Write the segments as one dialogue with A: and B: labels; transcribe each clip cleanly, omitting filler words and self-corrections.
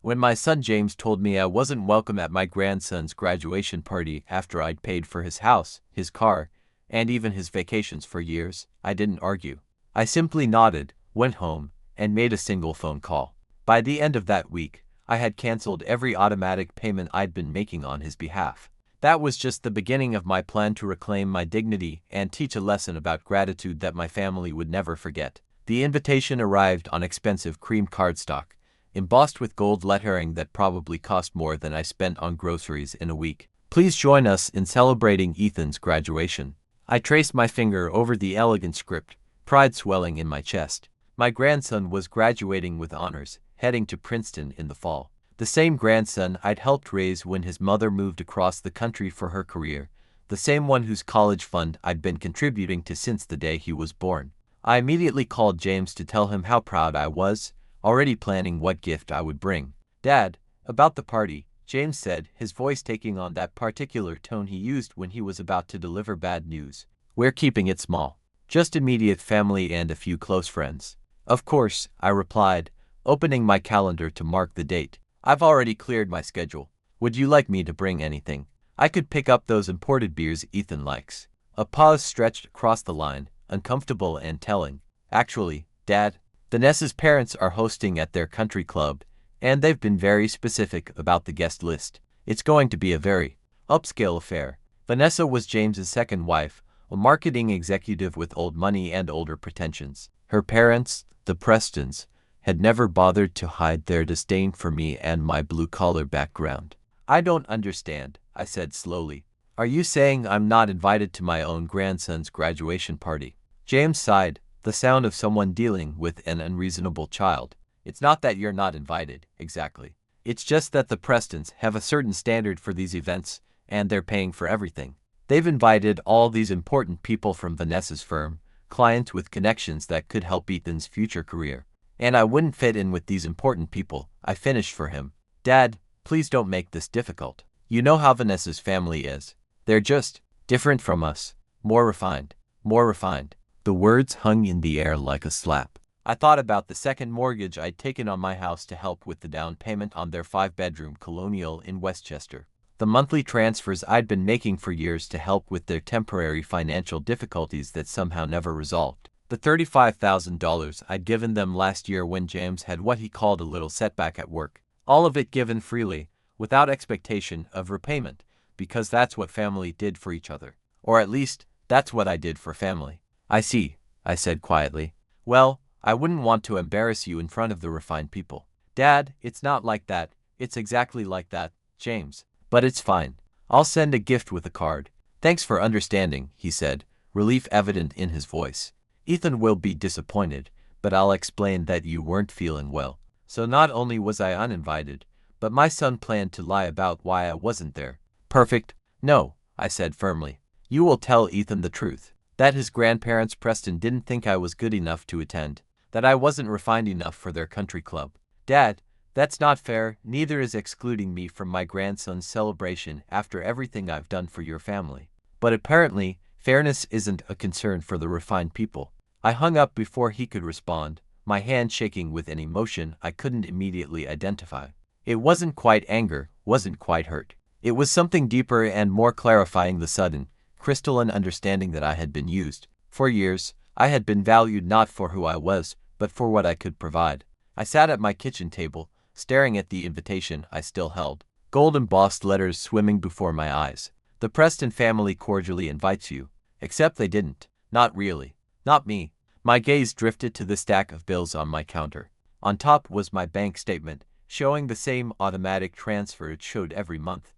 A: When my son James told me I wasn't welcome at my grandson's graduation party after I'd paid for his house, his car, and even his vacations for years, I didn't argue. I simply nodded, went home, and made a single phone call. By the end of that week, I had canceled every automatic payment I'd been making on his behalf. That was just the beginning of my plan to reclaim my dignity and teach a lesson about gratitude that my family would never forget. The invitation arrived on expensive cream cardstock, embossed with gold lettering that probably cost more than I spent on groceries in a week. Please join us in celebrating Ethan's graduation. I traced my finger over the elegant script, pride swelling in my chest. My grandson was graduating with honors, heading to Princeton in the fall. The same grandson I'd helped raise when his mother moved across the country for her career, the same one whose college fund I'd been contributing to since the day he was born. I immediately called James to tell him how proud I was, already planning what gift I would bring. "Dad, about the party," James said, his voice taking on that particular tone he used when he was about to deliver bad news. "We're keeping it small. Just immediate family and a few close friends." "Of course," I replied, opening my calendar to mark the date. "I've already cleared my schedule. Would you like me to bring anything? I could pick up those imported beers Ethan likes." A pause stretched across the line, uncomfortable and telling. "Actually, Dad, Vanessa's parents are hosting at their country club, and they've been very specific about the guest list. It's going to be a very upscale affair." Vanessa was James's second wife, a marketing executive with old money and older pretensions. Her parents, the Prestons, had never bothered to hide their disdain for me and my blue-collar background. "I don't understand," I said slowly. "Are you saying I'm not invited to my own grandson's graduation party?" James sighed, the sound of someone dealing with an unreasonable child. "It's not that you're not invited, exactly. It's just that the Prestons have a certain standard for these events, and they're paying for everything. They've invited all these important people from Vanessa's firm, clients with connections that could help Ethan's future career. And I wouldn't fit in with these important people," I finished for him. "Dad, please don't make this difficult. You know how Vanessa's family is. They're just different from us. More refined. More refined." The words hung in the air like a slap. I thought about the second mortgage I'd taken on my house to help with the down payment on their 5-bedroom colonial in Westchester. The monthly transfers I'd been making for years to help with their temporary financial difficulties that somehow never resolved. The $35,000 I'd given them last year when James had what he called a little setback at work. All of it given freely, without expectation of repayment, because that's what family did for each other. Or at least, that's what I did for family. "I see," I said quietly. "Well, I wouldn't want to embarrass you in front of the refined people." "Dad, it's not like that. It's exactly like that, James. But it's fine. I'll send a gift with a card." "Thanks for understanding," he said, relief evident in his voice. "Ethan will be disappointed, but I'll explain that you weren't feeling well." So not only was I uninvited, but my son planned to lie about why I wasn't there. "Perfect." "No," I said firmly. "You will tell Ethan the truth. That his grandparents Preston didn't think I was good enough to attend. That I wasn't refined enough for their country club." "Dad, that's not fair. Neither is excluding me from my grandson's celebration after everything I've done for your family." But apparently, fairness isn't a concern for the refined people. I hung up before he could respond, my hand shaking with an emotion I couldn't immediately identify. It wasn't quite anger, wasn't quite hurt. It was something deeper and more clarifying, the sudden, crystalline understanding that I had been used. For years, I had been valued not for who I was, but for what I could provide. I sat at my kitchen table, staring at the invitation I still held, gold embossed letters swimming before my eyes. "The Preston family cordially invites you." Except they didn't. Not really. Not me. My gaze drifted to the stack of bills on my counter. On top was my bank statement, showing the same automatic transfer it showed every month.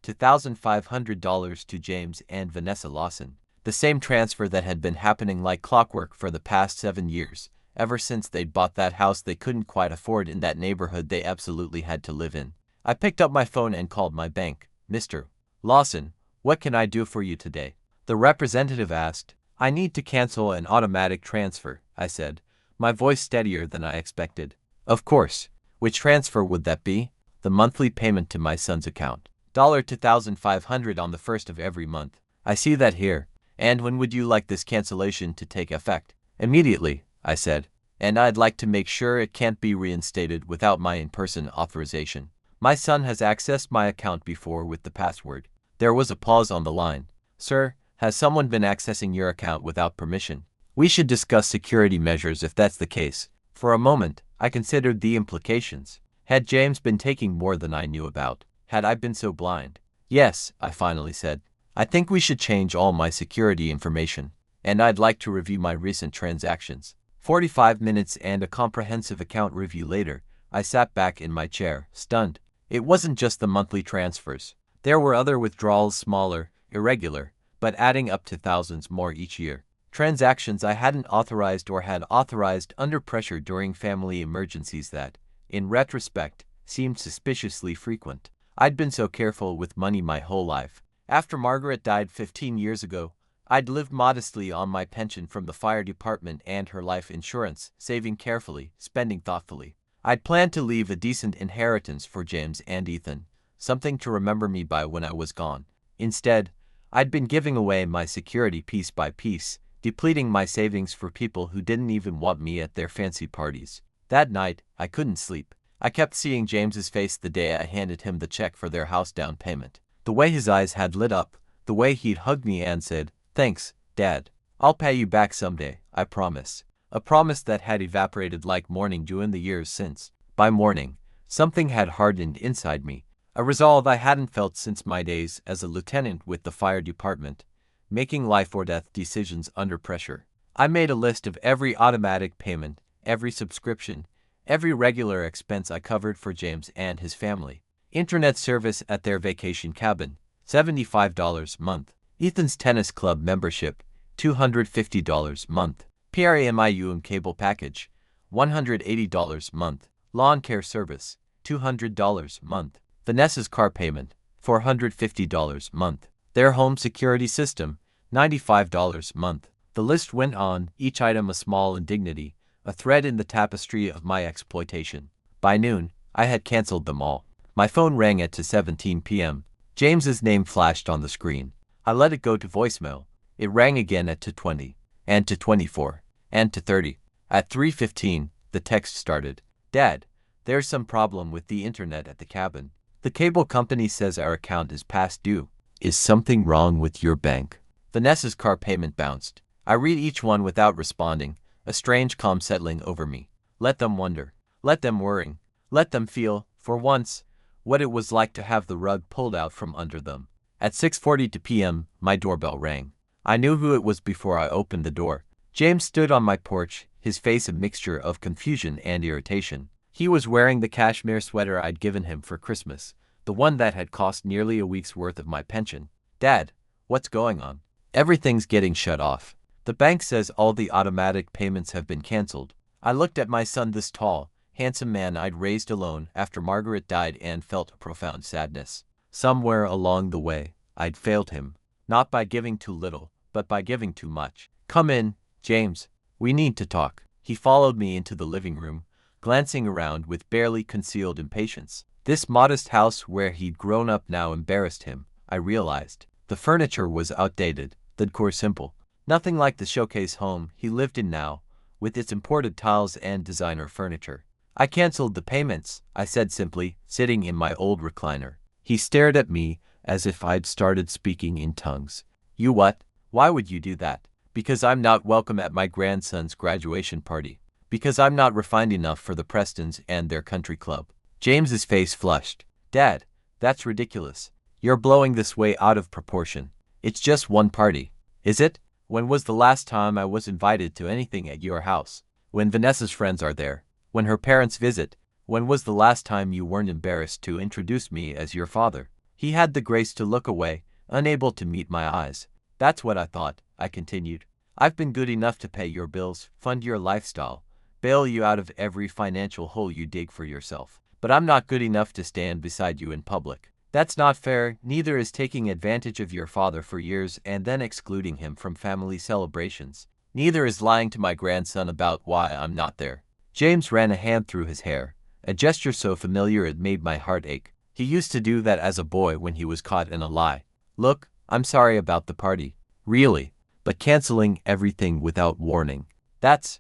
A: $2,500 to James and Vanessa Lawson. The same transfer that had been happening like clockwork for the past 7 years, ever since they'd bought that house they couldn't quite afford in that neighborhood they absolutely had to live in. I picked up my phone and called my bank. "Mr. Lawson, what can I do for you today?" The representative asked. "I need to cancel an automatic transfer," I said, my voice steadier than I expected. "Of course. Which transfer would that be?" "The monthly payment to my son's account. $2,500 on the first of every month." "I see that here. And when would you like this cancellation to take effect?" "Immediately," I said. and I'd like to make sure it can't be reinstated without my in-person authorization. My son has accessed my account before with the password. There was a pause on the line. Sir, has someone been accessing your account without permission? We should discuss security measures if that's the case. For a moment, I considered the implications. Had James been taking more than I knew about? Had I been so blind? Yes, I finally said. I think we should change all my security information, and I'd like to review my recent transactions. 45 minutes and a comprehensive account review later, I sat back in my chair, stunned. It wasn't just the monthly transfers. There were other withdrawals, smaller, irregular, but adding up to thousands more each year. Transactions I hadn't authorized or had authorized under pressure during family emergencies that, in retrospect, seemed suspiciously frequent. I'd been so careful with money my whole life. After Margaret died 15 years ago, I'd lived modestly on my pension from the fire department and her life insurance, saving carefully, spending thoughtfully. I'd planned to leave a decent inheritance for James and Ethan, something to remember me by when I was gone. Instead, I'd been giving away my security piece by piece, depleting my savings for people who didn't even want me at their fancy parties. That night, I couldn't sleep. I kept seeing James's face the day I handed him the check for their house down payment. The way his eyes had lit up, the way he'd hugged me and said, "Thanks, Dad. I'll pay you back someday, I promise." A promise that had evaporated like morning dew in the years since. By morning, something had hardened inside me, a resolve I hadn't felt since my days as a lieutenant with the fire department, making life or death decisions under pressure. I made a list of every automatic payment, every subscription, every regular expense I covered for James and his family. Internet service at their vacation cabin, $75 month. Ethan's tennis club membership, $250 month. PRAMIUM cable package, $180 month. Lawn care service, $200 month. Vanessa's car payment, $450 month. Their home security system, $95 month. The list went on, each item a small indignity, a thread in the tapestry of my exploitation. By noon, I had canceled them all. My phone rang at 2:17 p.m. James's name flashed on the screen. I let it go to voicemail. It rang again at 2:20, and 2:24, and 2:30. At 3:15, the text started. "Dad, there's some problem with the internet at the cabin. The cable company says our account is past due. Is something wrong with your bank?" Vanessa's car payment bounced. I read each one without responding, a strange calm settling over me. Let them wonder. Let them worry. Let them feel, for once, what it was like to have the rug pulled out from under them. At 6:42 p.m., my doorbell rang. I knew who it was before I opened the door. James stood on my porch, his face a mixture of confusion and irritation. He was wearing the cashmere sweater I'd given him for Christmas, the one that had cost nearly a week's worth of my pension. "Dad, what's going on?" "Everything's getting shut off. The bank says all the automatic payments have been canceled." I looked at my son, this tall, handsome man I'd raised alone after Margaret died, and felt a profound sadness. Somewhere along the way, I'd failed him, not by giving too little, but by giving too much. "Come in, James. We need to talk." He followed me into the living room, glancing around with barely concealed impatience. This modest house where he'd grown up now embarrassed him, I realized. The furniture was outdated, the decor simple. Nothing like the showcase home he lived in now, with its imported tiles and designer furniture. "I canceled the payments," I said simply, sitting in my old recliner. He stared at me as if I'd started speaking in tongues. "You what? Why would you do that?" "Because I'm not welcome at my grandson's graduation party. Because I'm not refined enough for the Prestons and their country club." James's face flushed. "Dad, that's ridiculous. You're blowing this way out of proportion. It's just one party." "Is it? When was the last time I was invited to anything at your house? When Vanessa's friends are there? When her parents visit? When was the last time you weren't embarrassed to introduce me as your father?" He had the grace to look away, unable to meet my eyes. "That's what I thought," I continued. "I've been good enough to pay your bills, fund your lifestyle, bail you out of every financial hole you dig for yourself. But I'm not good enough to stand beside you in public. That's not fair. Neither is taking advantage of your father for years and then excluding him from family celebrations. Neither is lying to my grandson about why I'm not there." James ran a hand through his hair, a gesture so familiar it made my heart ache. He used to do that as a boy when he was caught in a lie. "Look, I'm sorry about the party. Really. But canceling everything without warning. That's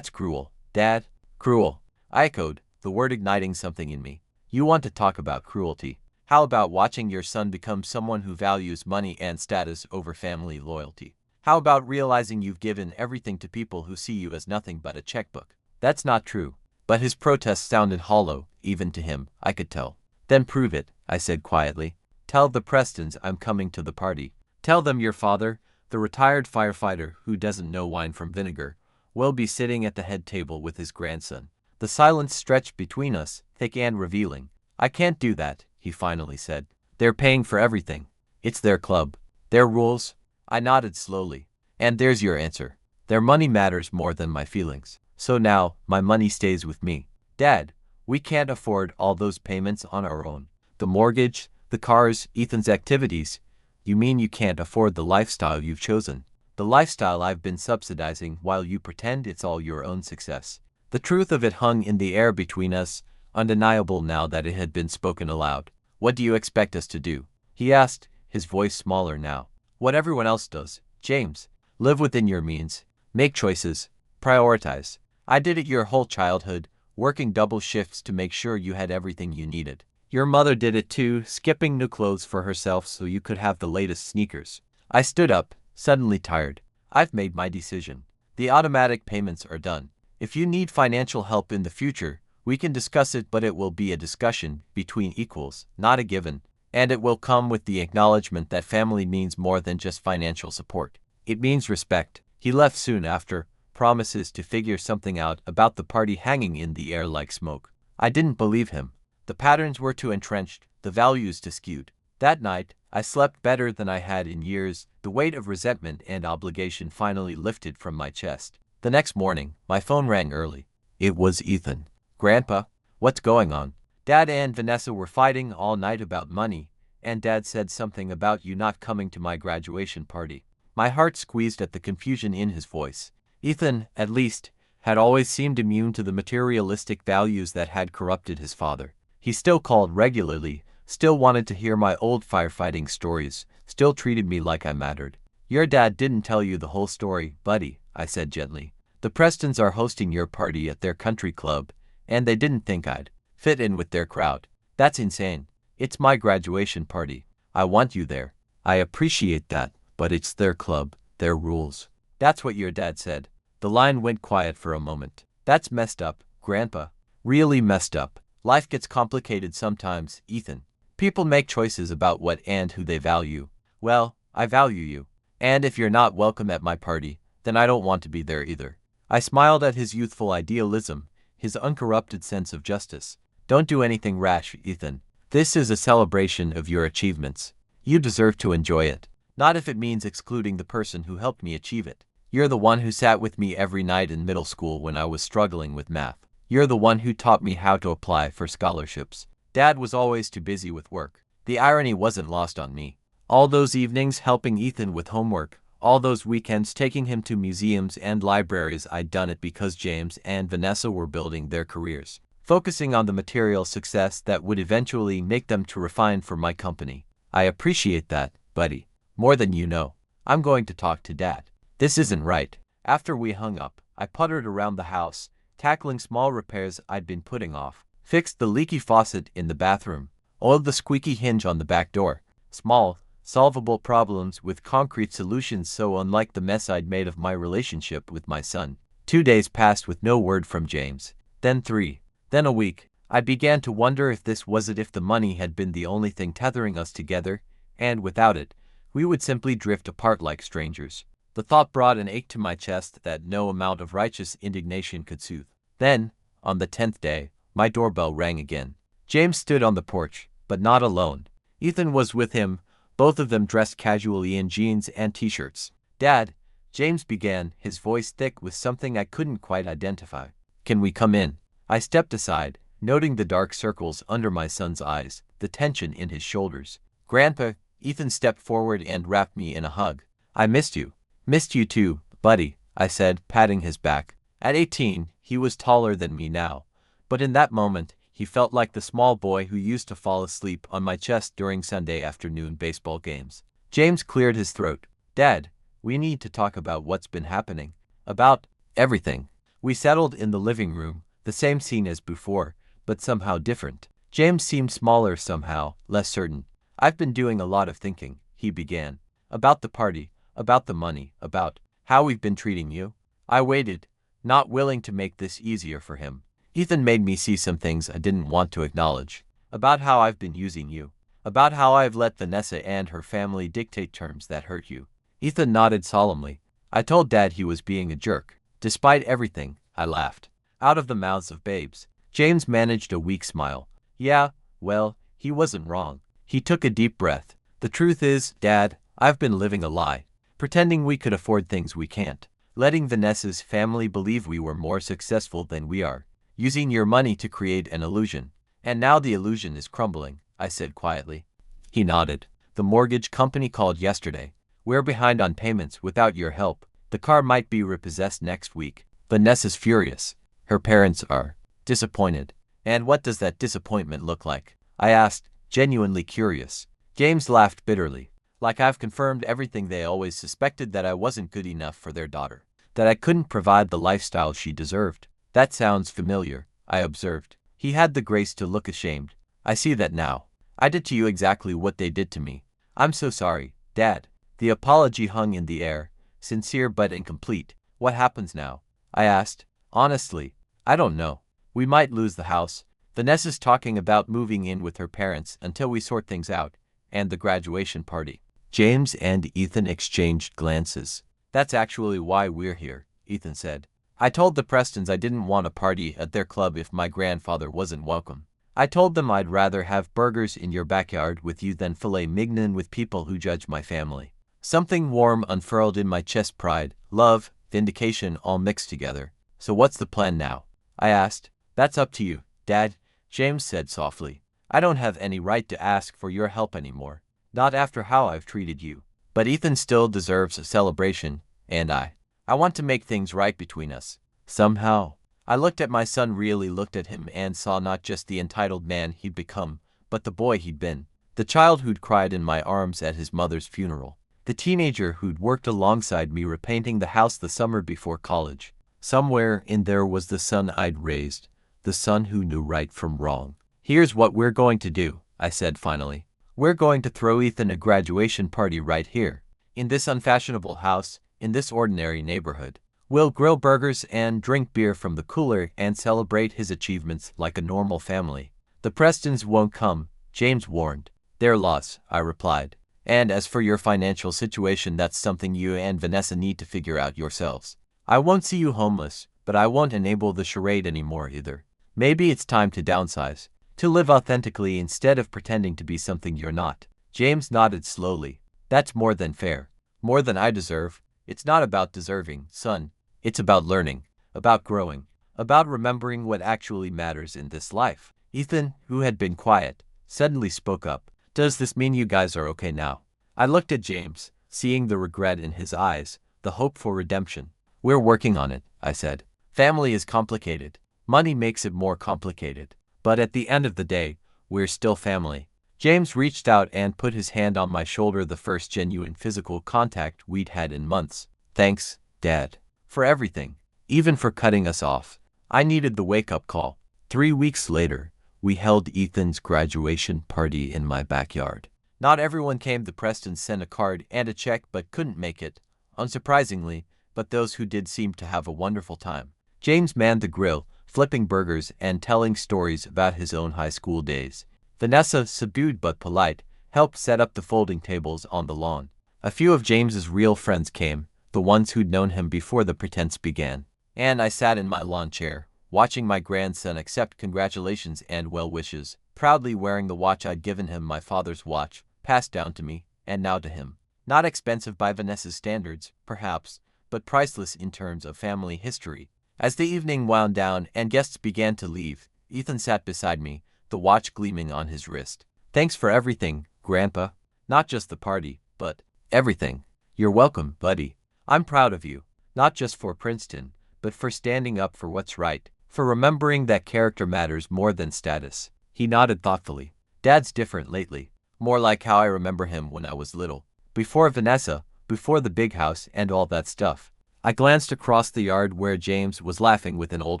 A: cruel." Dad? Cruel. I echoed, the word igniting something in me. You want to talk about cruelty? How about watching your son become someone who values money and status over family loyalty? How about realizing you've given everything to people who see you as nothing but a checkbook? That's not true. But his protest sounded hollow, even to him, I could tell. Then prove it, I said quietly. Tell the Prestons I'm coming to the party. Tell them your father, the retired firefighter who doesn't know wine from vinegar, will be sitting at the head table with his grandson. The silence stretched between us, thick and revealing. I can't do that, he finally said. They're paying for everything. It's their club. Their rules. I nodded slowly. And there's your answer. Their money matters more than my feelings. So now, my money stays with me. Dad, we can't afford all those payments on our own. The mortgage, the cars, Ethan's activities. You mean you can't afford the lifestyle you've chosen? The lifestyle I've been subsidizing while you pretend it's all your own success. The truth of it hung in the air between us, undeniable now that it had been spoken aloud. What do you expect us to do? He asked, his voice smaller now. What everyone else does, James. Live within your means. Make choices. Prioritize. I did it your whole childhood, working double shifts to make sure you had everything you needed. Your mother did it too, skipping new clothes for herself so you could have the latest sneakers. I stood up, suddenly tired. I've made my decision. The automatic payments are done. If you need financial help in the future, we can discuss it, but it will be a discussion between equals, not a given, and it will come with the acknowledgement that family means more than just financial support. It means respect. He left soon after, promises to figure something out about the party hanging in the air like smoke. I didn't believe him. The patterns were too entrenched, the values too skewed. That night, I slept better than I had in years, the weight of resentment and obligation finally lifted from my chest. The next morning, my phone rang early. It was Ethan. Grandpa, what's going on? Dad and Vanessa were fighting all night about money, and Dad said something about you not coming to my graduation party. My heart squeezed at the confusion in his voice. Ethan, at least, had always seemed immune to the materialistic values that had corrupted his father. He still called regularly, still wanted to hear my old firefighting stories, still treated me like I mattered. Your dad didn't tell you the whole story, buddy, I said gently. The Prestons are hosting your party at their country club, and they didn't think I'd fit in with their crowd. That's insane. It's my graduation party. I want you there. I appreciate that, but it's their club, their rules. That's what your dad said. The line went quiet for a moment. That's messed up, Grandpa. Really messed up. Life gets complicated sometimes, Ethan. People make choices about what and who they value. Well, I value you. And if you're not welcome at my party, then I don't want to be there either. I smiled at his youthful idealism, his uncorrupted sense of justice. Don't do anything rash, Ethan. This is a celebration of your achievements. You deserve to enjoy it. Not if it means excluding the person who helped me achieve it. You're the one who sat with me every night in middle school when I was struggling with math. You're the one who taught me how to apply for scholarships. Dad was always too busy with work. The irony wasn't lost on me. All those evenings helping Ethan with homework, all those weekends taking him to museums and libraries, I'd done it because James and Vanessa were building their careers, focusing on the material success that would eventually make them to refine for my company. I appreciate that, buddy. More than you know. I'm going to talk to Dad. This isn't right. After we hung up, I puttered around the house, tackling small repairs I'd been putting off. Fixed the leaky faucet in the bathroom, oiled the squeaky hinge on the back door. Small, solvable problems with concrete solutions so unlike the mess I'd made of my relationship with my son. 2 days passed with no word from James. Then 3. Then a week. I began to wonder if this was it, if the money had been the only thing tethering us together, and without it, we would simply drift apart like strangers. The thought brought an ache to my chest that no amount of righteous indignation could soothe. Then, on the 10th day, my doorbell rang again. James stood on the porch, but not alone. Ethan was with him, both of them dressed casually in jeans and t-shirts. Dad, James began, his voice thick with something I couldn't quite identify. Can we come in? I stepped aside, noting the dark circles under my son's eyes, the tension in his shoulders. Grandpa, Ethan stepped forward and wrapped me in a hug. I missed you. Missed you too, buddy, I said, patting his back. At 18, he was taller than me now, but in that moment, he felt like the small boy who used to fall asleep on my chest during Sunday afternoon baseball games. James cleared his throat. Dad, we need to talk about what's been happening. About everything. We settled in the living room, the same scene as before, but somehow different. James seemed smaller somehow, less certain. I've been doing a lot of thinking, he began. About the party, about the money, about how we've been treating you. I waited, not willing to make this easier for him. Ethan made me see some things I didn't want to acknowledge. About how I've been using you. About how I've let Vanessa and her family dictate terms that hurt you. Ethan nodded solemnly. I told Dad he was being a jerk. Despite everything, I laughed. Out of the mouths of babes. James managed a weak smile. Yeah, well, he wasn't wrong. He took a deep breath. The truth is, Dad, I've been living a lie. Pretending we could afford things we can't. Letting Vanessa's family believe we were more successful than we are. Using your money to create an illusion. And now the illusion is crumbling, I said quietly. He nodded. The mortgage company called yesterday. We're behind on payments without your help. The car might be repossessed next week. Vanessa's furious. Her parents are disappointed. And what does that disappointment look like? I asked, genuinely curious. James laughed bitterly. Like I've confirmed everything they always suspected, that I wasn't good enough for their daughter. That I couldn't provide the lifestyle she deserved. That sounds familiar, I observed. He had the grace to look ashamed. I see that now. I did to you exactly what they did to me. I'm so sorry, Dad. The apology hung in the air, sincere but incomplete. What happens now? I asked. Honestly, I don't know. We might lose the house. Vanessa's talking about moving in with her parents until we sort things out, and the graduation party. James and Ethan exchanged glances. That's actually why we're here, Ethan said. I told the Prestons I didn't want a party at their club if my grandfather wasn't welcome. I told them I'd rather have burgers in your backyard with you than filet mignon with people who judge my family. Something warm unfurled in my chest, pride, love, vindication all mixed together. So what's the plan now? I asked. That's up to you, Dad, James said softly. I don't have any right to ask for your help anymore. Not after how I've treated you. But Ethan still deserves a celebration, and I want to make things right between us. Somehow. I looked at my son, really looked at him, and saw not just the entitled man he'd become, but the boy he'd been. The child who'd cried in my arms at his mother's funeral. The teenager who'd worked alongside me repainting the house the summer before college. Somewhere in there was the son I'd raised, the son who knew right from wrong. Here's what we're going to do, I said finally. We're going to throw Ethan a graduation party right here, in this unfashionable house, in this ordinary neighborhood. We'll grill burgers and drink beer from the cooler and celebrate his achievements like a normal family. The Prestons won't come, James warned. Their loss, I replied. And as for your financial situation, that's something you and Vanessa need to figure out yourselves. I won't see you homeless, but I won't enable the charade anymore either. Maybe it's time to downsize, to live authentically instead of pretending to be something you're not. James nodded slowly. That's more than fair. More than I deserve. It's not about deserving, son. It's about learning, about growing, about remembering what actually matters in this life. Ethan, who had been quiet, suddenly spoke up. Does this mean you guys are okay now? I looked at James, seeing the regret in his eyes, the hope for redemption. We're working on it, I said. Family is complicated. Money makes it more complicated. But at the end of the day, we're still family. James reached out and put his hand on my shoulder, the first genuine physical contact we'd had in months. Thanks, Dad. For everything. Even for cutting us off. I needed the wake-up call. 3 weeks later, we held Ethan's graduation party in my backyard. Not everyone came. The Prestons sent a card and a check but couldn't make it, unsurprisingly, but those who did seemed to have a wonderful time. James manned the grill, flipping burgers and telling stories about his own high school days. Vanessa, subdued but polite, helped set up the folding tables on the lawn. A few of James's real friends came, the ones who'd known him before the pretense began. And I sat in my lawn chair, watching my grandson accept congratulations and well wishes, proudly wearing the watch I'd given him, my father's watch, passed down to me, and now to him. Not expensive by Vanessa's standards, perhaps, but priceless in terms of family history. As the evening wound down and guests began to leave, Ethan sat beside me, the watch gleaming on his wrist. Thanks for everything, Grandpa. Not just the party, but everything. You're welcome, buddy. I'm proud of you, not just for Princeton, but for standing up for what's right, for remembering that character matters more than status. He nodded thoughtfully. Dad's different lately, more like how I remember him when I was little. Before Vanessa, before the big house and all that stuff. I glanced across the yard where James was laughing with an old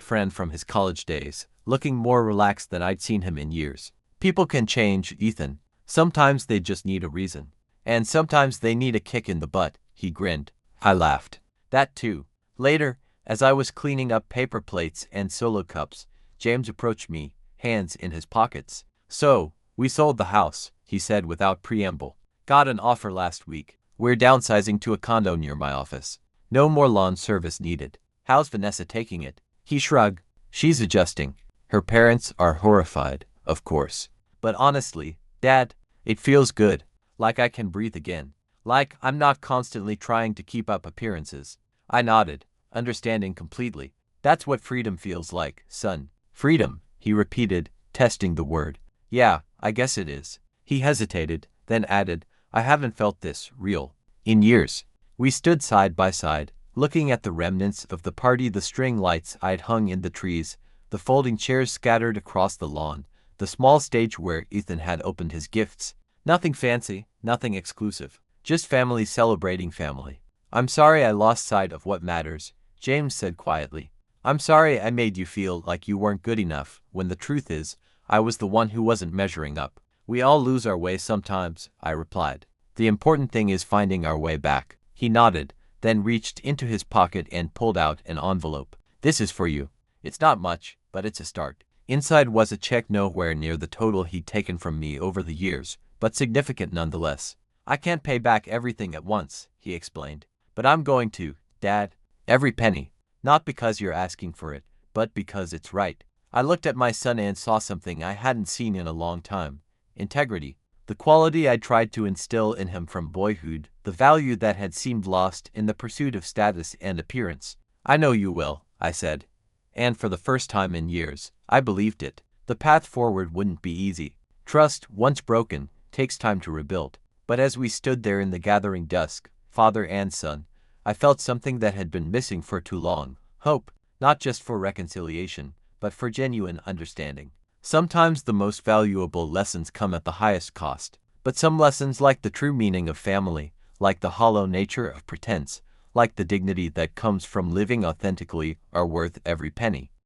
A: friend from his college days, looking more relaxed than I'd seen him in years. People can change, Ethan. Sometimes they just need a reason. And sometimes they need a kick in the butt, he grinned. I laughed. That too. Later, as I was cleaning up paper plates and solo cups, James approached me, hands in his pockets. So, we sold the house, he said without preamble. Got an offer last week. We're downsizing to a condo near my office. No more lawn service needed. How's Vanessa taking it? He shrugged. She's adjusting. Her parents are horrified, of course. But honestly, Dad, it feels good. Like I can breathe again. Like I'm not constantly trying to keep up appearances. I nodded, understanding completely. That's what freedom feels like, son. Freedom, he repeated, testing the word. Yeah, I guess it is. He hesitated, then added, I haven't felt this real in years. We stood side by side, looking at the remnants of the party, the string lights I'd hung in the trees, the folding chairs scattered across the lawn, the small stage where Ethan had opened his gifts. Nothing fancy, nothing exclusive. Just family celebrating family. I'm sorry I lost sight of what matters, James said quietly. I'm sorry I made you feel like you weren't good enough, when the truth is, I was the one who wasn't measuring up. We all lose our way sometimes, I replied. The important thing is finding our way back. He nodded, then reached into his pocket and pulled out an envelope. This is for you. It's not much, but it's a start. Inside was a check nowhere near the total he'd taken from me over the years, but significant nonetheless. I can't pay back everything at once, he explained. But I'm going to, Dad. Every penny. Not because you're asking for it, but because it's right. I looked at my son and saw something I hadn't seen in a long time. Integrity. The quality I'd tried to instill in him from boyhood, the value that had seemed lost in the pursuit of status and appearance. I know you will, I said. And for the first time in years, I believed it. The path forward wouldn't be easy. Trust, once broken, takes time to rebuild. But as we stood there in the gathering dusk, father and son, I felt something that had been missing for too long. Hope, not just for reconciliation, but for genuine understanding. Sometimes the most valuable lessons come at the highest cost, but some lessons, like the true meaning of family, like the hollow nature of pretense, like the dignity that comes from living authentically, are worth every penny.